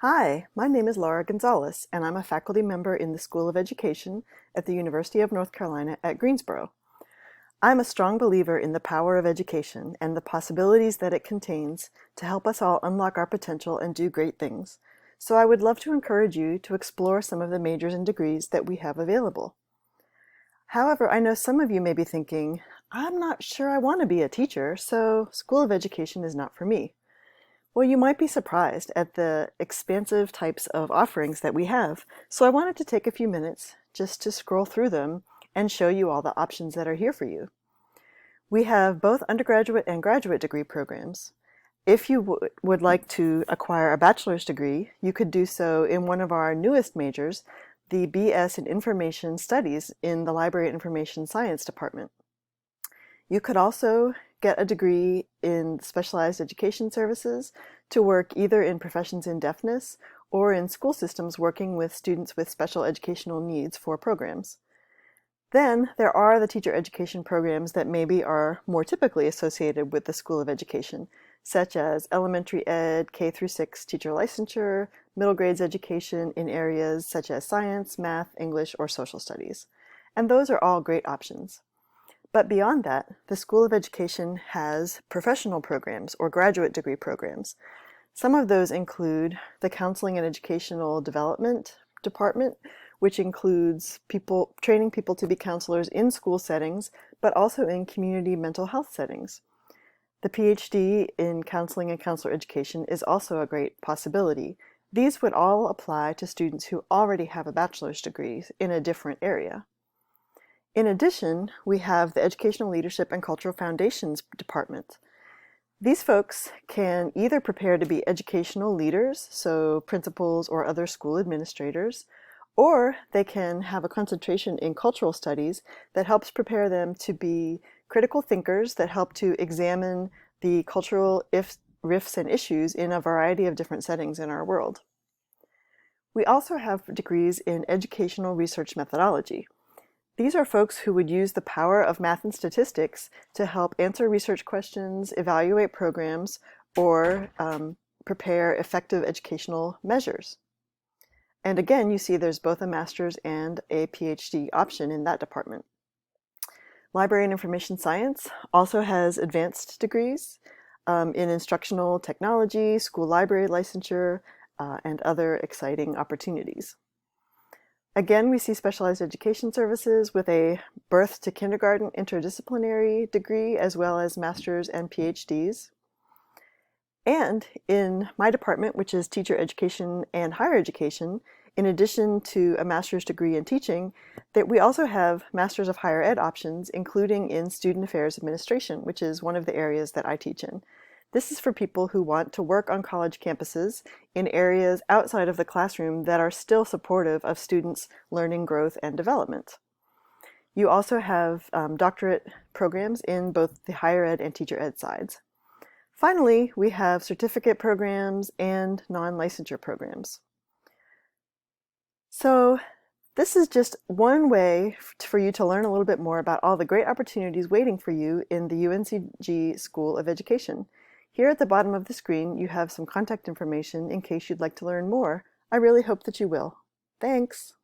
Hi, my name is Laura Gonzalez, and I'm a faculty member in the School of Education at the University of North Carolina at Greensboro. I'm a strong believer in the power of education and the possibilities that it contains to help us all unlock our potential and do great things. So I would love to encourage you to explore some of the majors and degrees that we have available. However, I know some of you may be thinking, I'm not sure I want to be a teacher, so School of Education is not for me. Well, you might be surprised at the expansive types of offerings that we have, so I wanted to take a few minutes just to scroll through them and show you all the options that are here for you. We have both undergraduate and graduate degree programs. If you would like to acquire a bachelor's degree, you could do so in one of our newest majors, the BS in Information Studies in the Library and Information Science Department. You could also get a degree in specialized education services to work either in professions in deafness or in school systems working with students with special educational needs for programs. Then there are the teacher education programs that maybe are more typically associated with the School of Education, such as elementary ed, K through 6 teacher licensure, middle grades education in areas such as science, math, English, or social studies. And those are all great options. But beyond that, the School of Education has professional programs or graduate degree programs. Some of those include the Counseling and Educational Development Department, which includes training people to be counselors in school settings, but also in community mental health settings. The PhD in Counseling and Counselor Education is also a great possibility. These would all apply to students who already have a bachelor's degree in a different area. In addition, we have the Educational Leadership and Cultural Foundations Department. These folks can either prepare to be educational leaders, so principals or other school administrators, or they can have a concentration in cultural studies that helps prepare them to be critical thinkers that help to examine the cultural rifts and issues in a variety of different settings in our world. We also have degrees in educational research methodology. These are folks who would use the power of math and statistics to help answer research questions, evaluate programs, or prepare effective educational measures. And again, you see there's both a master's and a PhD option in that department. Library and Information Science also has advanced degrees in instructional technology, school library licensure, and other exciting opportunities. Again, we see specialized education services with a birth to kindergarten interdisciplinary degree, as well as master's and PhDs. And in my department, which is teacher education and higher education, in addition to a master's degree in teaching, that we also have Masters of Higher Ed options, including in Student Affairs Administration, which is one of the areas that I teach in. This is for people who want to work on college campuses in areas outside of the classroom that are still supportive of students' learning, growth, and development. You also have doctorate programs in both the higher ed and teacher ed sides. Finally, we have certificate programs and non-licensure programs. So this is just one way for you to learn a little bit more about all the great opportunities waiting for you in the UNCG School of Education. Here at the bottom of the screen, you have some contact information in case you'd like to learn more. I really hope that you will. Thanks!